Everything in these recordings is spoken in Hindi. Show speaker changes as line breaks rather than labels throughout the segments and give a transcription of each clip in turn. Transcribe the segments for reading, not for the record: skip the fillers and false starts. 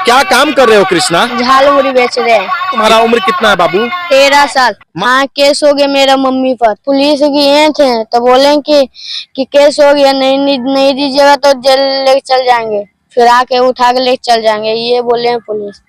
क्या काम कर रहे हो कृष्णा?
झालमुड़ी बेच रहे हैं।
तुम्हारा उम्र कितना है बाबू?
13 साल। हाँ, केस हो गया मेरा मम्मी पर। पुलिस गए थे तो बोले कि केस हो गया, नहीं दीजिएगा तो जेल लेके चल जाएंगे, फिर आके उठा के लेके चल जाएंगे, ये बोले हैं पुलिस।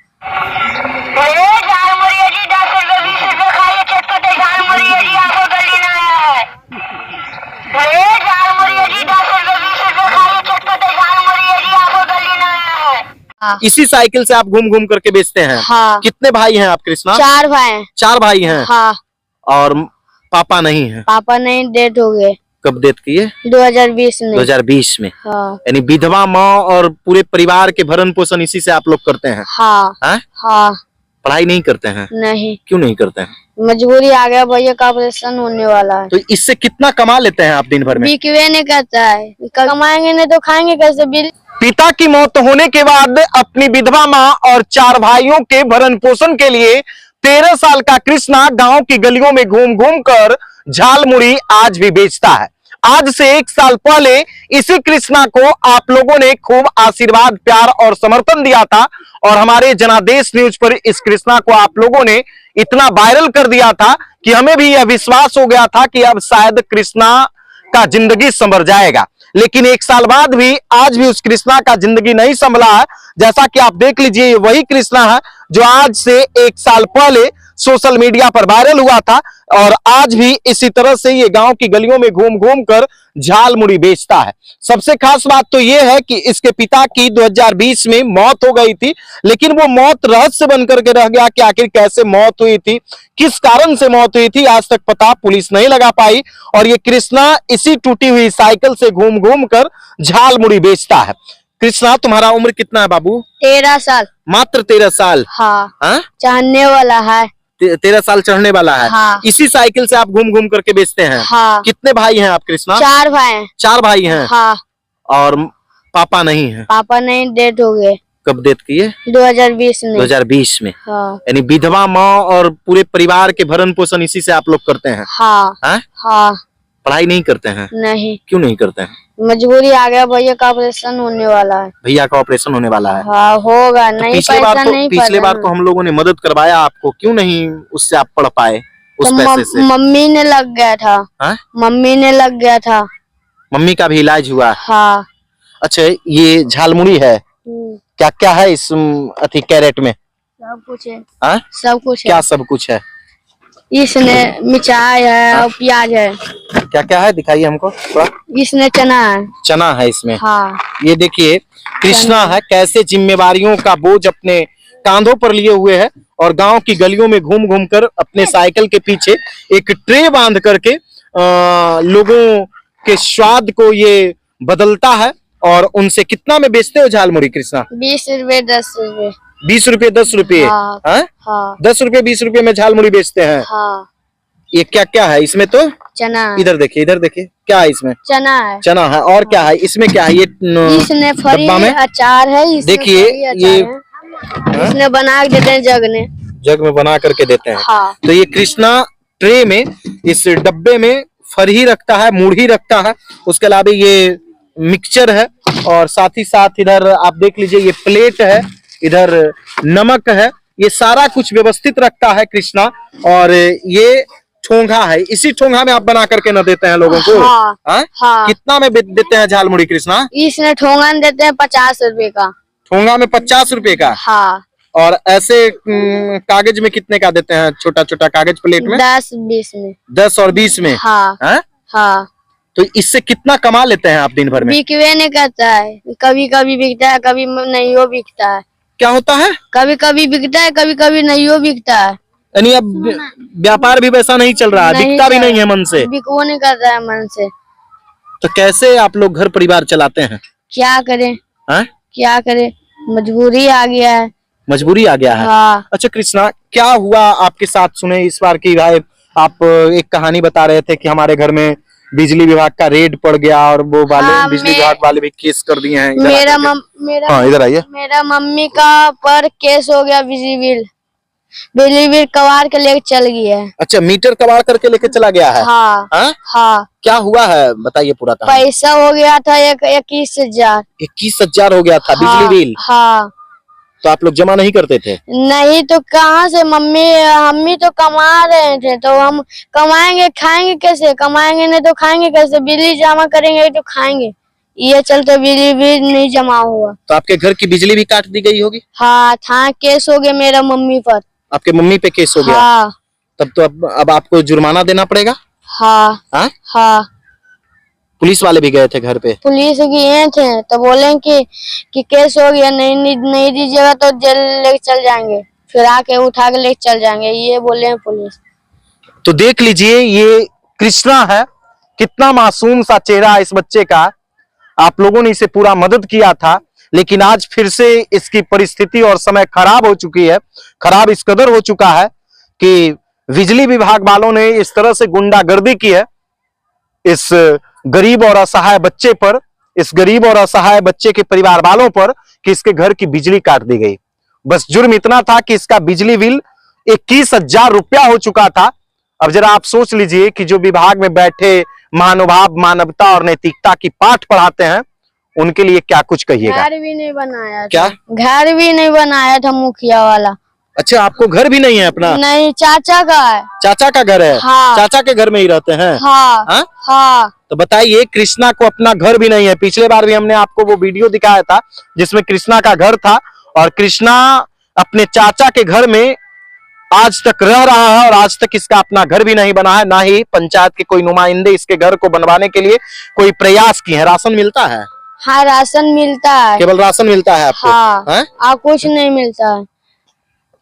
इसी साइकिल से आप घूम घूम करके बेचते हैं?
हाँ।
कितने भाई हैं आप कृष्णा?
4 भाई हैं।
4 भाई हैं।
हाँ।
और पापा नहीं है?
पापा नहीं, डेथ हो गए।
कब डेथ किए?
2020 में।
2020 में।
हाँ।
यानी विधवा माँ और पूरे परिवार के भरण पोषण इसी से आप लोग करते हैं?
हाँ। हाँ।
पढ़ाई नहीं करते हैं?
नहीं।
क्यों नहीं करते हैं?
मजबूरी आ गया, भैया का ऑपरेशन होने वाला है।
तो इससे कितना कमा लेते हैं आप दिन भर में?
बिकवे नहीं करता है, कमाएंगे नहीं तो खाएंगे कैसे? बिल।
पिता की मौत होने के बाद अपनी विधवा माँ और 4 भाइयों के भरण पोषण के लिए 13 साल का कृष्णा गांव की गलियों में घूम घूम कर झालमुड़ी आज भी बेचता है। आज से 1 साल पहले इसी कृष्णा को आप लोगों ने खूब आशीर्वाद, प्यार और समर्थन दिया था और हमारे जनादेश न्यूज पर इस कृष्णा को आप लोगों ने इतना वायरल कर दिया था कि हमें भी यह विश्वास हो गया था कि अब शायद कृष्णा का जिंदगी संवर जाएगा। लेकिन 1 साल बाद भी आज भी उस कृष्णा का जिंदगी नहीं संभला है। जैसा कि आप देख लीजिए, वही कृष्णा है जो आज से 1 साल पहले सोशल मीडिया पर वायरल हुआ था और आज भी इसी तरह से ये गांव की गलियों में घूम घूम कर झालमुड़ी बेचता है। सबसे खास बात तो ये है कि इसके पिता की 2020 में मौत हो गई थी, लेकिन वो मौत रहस्य बनकर के रह गया कि आखिर कैसे मौत हुई थी, किस कारण से मौत हुई थी, आज तक पता पुलिस नहीं लगा पाई। और ये कृष्णा इसी टूटी हुई साइकिल से घूम घूम कर झालमुड़ी बेचता है। कृष्णा, तुम्हारा उम्र कितना है बाबू?
13 साल।
मात्र 13 साल?
हाँ। चाहने वाला है।
13 साल चढ़ने वाला है।
हाँ।
इसी साइकिल से आप घूम घूम करके बेचते हैं?
हाँ।
कितने भाई हैं आप कृष्णा?
4 भाई हैं।
4 भाई हैं।
हाँ।
और पापा नहीं है?
पापा नहीं, डेथ हो गए।
कब डेथ किए?
2020 में।
2020 में।
हाँ।
यानी विधवा माँ और पूरे परिवार के भरण पोषण इसी से आप लोग करते हैं?
हाँ। हाँ।
पढ़ाई नहीं करते हैं?
नहीं।
क्यों नहीं करते हैं?
मजबूरी आ गया, भैया का ऑपरेशन होने वाला है।
भैया का ऑपरेशन होने वाला है?
हाँ, होगा। नहीं,
पिछले बार तो हम लोगों ने मदद करवाया आपको, क्यों नहीं उससे आप पढ़ पाए उस पैसे से?
मम्मी ने लग गया था। मम्मी ने लग गया था।
मम्मी का भी इलाज हुआ?
हाँ।
अच्छा, ये झालमुड़ी है, क्या क्या है इस अथी कैरेट में?
सब कुछ है।
सब कुछ है। क्या सब कुछ है?
इसमें मिर्चाई है और प्याज है।
क्या क्या है, दिखाइए हमको।
इसमें चना है।
चना है इसमें?
हाँ।
ये देखिए कृष्णा है कैसे जिम्मेवारियों का बोझ अपने कांधों पर लिए हुए है और गांव की गलियों में घूम घूम कर अपने साइकिल के पीछे एक ट्रे बांध करके लोगों के स्वाद को ये बदलता है। और उनसे कितना में बेचते हो झालमुड़ी कृष्णा?
20 रुपए 10 रुपए।
20 रुपए 10 रुपए?
हाँ।
10 रुपए 20 रुपए में झालमुड़ी बेचते हैं?
हाँ।
ये क्या क्या है इसमें? तो चना। इधर देखिए, इधर देखिए, क्या है इसमें?
चना है।
चना है। और क्या है इसमें? क्या है ये?
इसने डब्बा में अचार है।
देखिए ये
इसने बना के देते हैं, जग में बना करके देते हैं। हाँ।
तो ये कृष्णा ट्रे में, इस डब्बे में फरही रखता है, मूढ़ी रखता है, उसके अलावा ये मिक्सचर है और साथ ही साथ इधर आप देख लीजिए ये प्लेट है, इधर नमक है, ये सारा कुछ व्यवस्थित रखता है कृष्णा। और ये ठोंगा है, इसी ठोंगा में आप बना करके न देते हैं लोगों को? हाँ। कितना में देते हैं झालमुड़ी कृष्णा?
इसने ठोंगा में देते हैं 50 रुपए का।
ठोंगा में 50 रुपए का? हाँ। और ऐसे कागज में कितने का देते हैं? छोटा छोटा कागज प्लेट में?
10-20 में।
10 और 20 में?
हाँ।
तो इससे कितना कमा लेते हैं आप दिन भर में?
बिकवे नहीं करता है, कभी कभी बिकता है, कभी नहीं हो बिकता है।
क्या होता है?
कभी कभी बिकता है, कभी कभी नहीं हो बिकता है।
यानी अब व्यापार भी वैसा नहीं चल रहा है, बिकता भी नहीं है मन से?
बिकवो नहीं करता है मन से।
तो कैसे आप लोग घर परिवार चलाते हैं?
क्या करें? क्या करें, मजबूरी आ गया है।
मजबूरी आ गया है? हाँ। अच्छा कृष्णा, क्या हुआ आपके साथ? सुने इस बार की भाई, आप एक कहानी बता रहे थे कि हमारे घर में बिजली विभाग का रेड पड़ गया और वो वाले बिजली विभाग वाले भी केस कर दिए हैं। इधर आइए। मेरा
मम्मी का पर केस हो गया, बिजली बिल कबाड़ के लेके चल गया है।
अच्छा, मीटर कबाड़ करके लेके चला गया है?
हाँ।
क्या हुआ है बताइए पूरा कहानी।
पैसा हो गया था 21,000।
21,000 हो गया था बिजली बिल?
हाँ।
तो आप लोग जमा नहीं करते थे?
नहीं तो कहाँ से, मम्मी तो कमा रहे थे, तो हम कमाएंगे खाएंगे कैसे, कमाएंगे नहीं तो खाएंगे कैसे, बिजली जमा करेंगे तो खाएंगे, ये चलते बिजली भी नहीं जमा हुआ।
तो आपके घर की बिजली भी काट दी गई होगी?
हाँ, थाना केस हो गया मेरा मम्मी पर।
आपके मम्मी पे केस हो गया?
हाँ।
तब तो अब आपको जुर्माना देना पड़ेगा?
हाँ।
हाँ?
हाँ।
पुलिस वाले भी गए थे घर पे?
पुलिस गए थे तो बोले कि केस हो गया, नहीं दीजिएगा तो जेल लेके चल जाएंगे, फिर आके उठा के लेके चल जाएंगे, ये बोले हैं पुलिस।
तो देख लीजिए, ये कृष्णा है, कितना मासूम सा चेहरा इस बच्चे का। आप लोगों ने इसे पूरा मदद किया था, लेकिन आज फिर से इसकी परिस्थिति और समय खराब हो चुकी है। खराब इस कदर हो चुका है कि बिजली विभाग वालों ने इस तरह से गुंडागर्दी की है इस गरीब और असहाय बच्चे पर, इस गरीब और असहाय बच्चे के परिवार वालों पर, कि इसके घर की बिजली काट दी गई। बस जुर्म इतना था कि इसका बिजली बिल 21,000 रुपया हो चुका था। अब जरा आप सोच लीजिए कि जो विभाग में बैठे महानुभाव मानवता और नैतिकता की पाठ पढ़ाते हैं, उनके लिए क्या कुछ कहिएगा?
घर भी नहीं बनाया था।
क्या?
घर भी नहीं बनाया था मुखिया वाला।
अच्छा, आपको घर भी नहीं है अपना?
नहीं, चाचा का है।
चाचा का घर है?
हाँ।
चाचा के घर में ही रहते हैं?
हाँ।
हाँ?
हाँ।
तो बताइए, कृष्णा को अपना घर भी नहीं है। पिछले बार भी हमने आपको वो वीडियो दिखाया था जिसमें कृष्णा का घर था, और कृष्णा अपने चाचा के घर में आज तक रह रहा है, और आज तक इसका अपना घर भी नहीं बना है। ना ही पंचायत के कोई नुमाइंदे इसके घर को बनवाने के लिए कोई प्रयास किए हैं। राशन मिलता है?
हाँ, राशन मिलता है।
केवल राशन मिलता है आपको?
हाँ। कुछ नहीं मिलता है।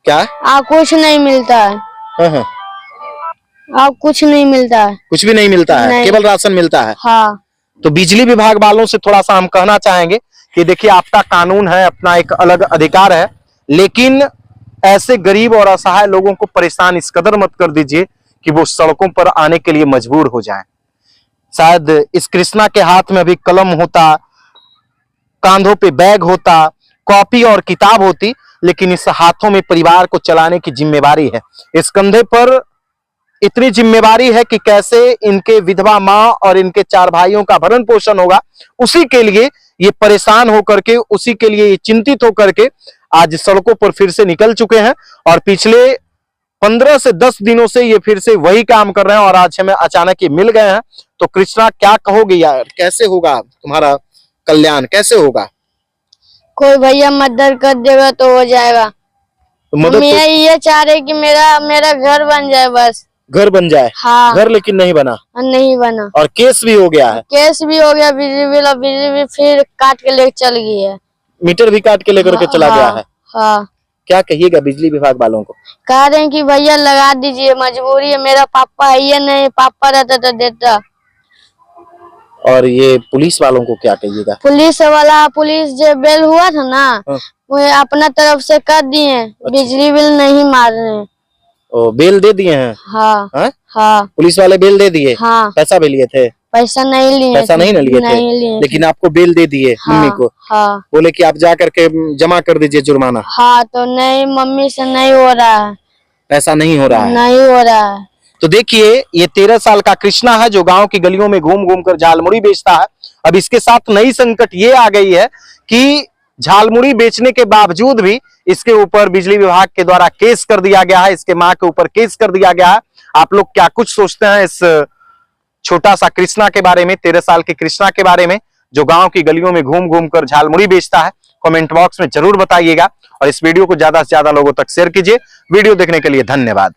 क्या?
कुछ नहीं मिलता है।
हाँ।
कुछ नहीं मिलता है।
कुछ भी नहीं मिलता है?
नहीं।
केवल राशन मिलता है?
हाँ।
तो बिजली विभाग वालों से थोड़ा सा हम कहना चाहेंगे कि देखिए, आपका कानून है, अपना एक अलग अधिकार है, लेकिन ऐसे गरीब और असहाय लोगों को परेशान इस कदर मत कर दीजिए कि वो सड़कों पर आने के लिए मजबूर हो जाएं। शायद इस कृष्णा के हाथ में अभी कलम होता, कांधों पे बैग होता, कॉपी और किताब होती, लेकिन इस हाथों में परिवार को चलाने की जिम्मेवारी है। इस कंधे पर इतनी जिम्मेवारी है कि कैसे इनके विधवा माँ और इनके 4 भाइयों का भरण पोषण होगा, उसी के लिए ये परेशान होकर के, उसी के लिए ये चिंतित होकर के आज सड़कों पर फिर से निकल चुके हैं। और पिछले 15 से 10 दिनों से ये फिर से वही काम कर रहे हैं, और आज हमें अचानक ये मिल गए हैं। तो कृष्णा, क्या कहोगे यार, कैसे होगा तुम्हारा कल्याण, कैसे होगा?
कोई भैया मदद कर देगा तो हो जाएगा।
तो मदद
ये चाह रहे कि मेरा घर बन जाए, बस
घर बन जाए।
हाँ।
घर लेकिन नहीं बना?
नहीं बना।
और केस भी हो गया है?
केस भी हो गया, बिजली भी फिर काट के लेके चल गई है।
मीटर भी काट के लेकर के चला गया है?
हाँ।
क्या कहिएगा बिजली विभाग वालों को?
कह रहे हैं कि भैया लगा दीजिए, मजबूरी है, मेरा पापा है, ये नहीं, पापा रहता तो देता।
और ये पुलिस वालों को क्या कहिएगा?
पुलिस जो बेल हुआ था ना, वो अपना तरफ से कर दिए। बिजली बिल नहीं मार रहे हैं।
ओ, बेल दे दिए हैं?
हाँ।
हाँ?
हाँ।
पुलिस वाले बेल दे दिए?
हाँ।
पैसा भी लिए थे?
पैसा नहीं लिए।
पैसा नहीं लिए थे? लेकिन आपको बेल दे दिए?
हाँ।
मम्मी को?
हाँ।
बोले कि आप जा करके जमा कर दीजिए जुर्माना?
हाँ, तो नहीं, मम्मी से नहीं हो रहा है।
ऐसा नहीं हो रहा है?
नहीं हो रहा है।
तो देखिए, ये 13 साल का कृष्णा है जो गांव की गलियों में घूम घूम कर झालमुड़ी बेचता है। अब इसके साथ नई संकट ये आ गई है कि झालमुड़ी बेचने के बावजूद भी इसके ऊपर बिजली विभाग के द्वारा केस कर दिया गया है, इसके मां के ऊपर केस कर दिया गया है। आप लोग क्या कुछ सोचते हैं इस छोटा सा कृष्णा के बारे में, 13 साल के कृष्णा के बारे में, जो गांव की गलियों में घूम घूम कर झालमुड़ी बेचता है? कमेंट बॉक्स में जरूर बताइएगा, और इस वीडियो को ज्यादा से ज्यादा लोगों तक शेयर कीजिए। वीडियो देखने के लिए धन्यवाद।